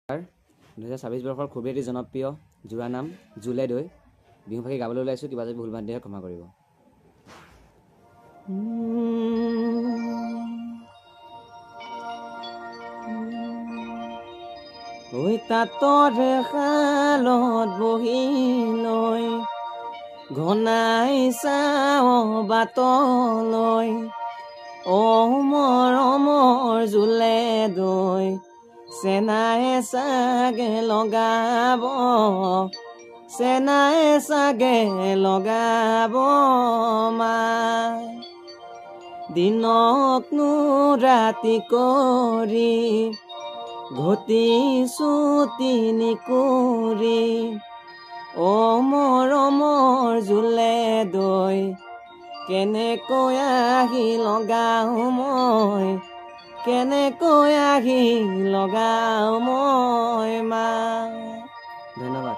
2026 বৰ্ষৰ খুবেই এটি জনপ্ৰিয় জোৰা নাম জোলে দৈ বিহুফাকি গাবলৈ ওলাইছোঁ। কিবা যদি ভুল ভ্ৰান্তি হয় ক্ষমা কৰিব। ঐ তাতৰে শালত বহি লৈ ঘনাই চাওঁ বাটলৈ, অ মৰমৰ জোলে দৈ চেনাই চাগে লগাব, চেনাই চাগে লগাব মাই। দিনকনো ৰাতি কৰি ঘটিছো তিনি কৰি, অ মৰমৰ জোলে দৈ কেনেকৈ আহি লগাও মই, কেনেকৈ আহি লগাও মই মা। ধন্যবাদ।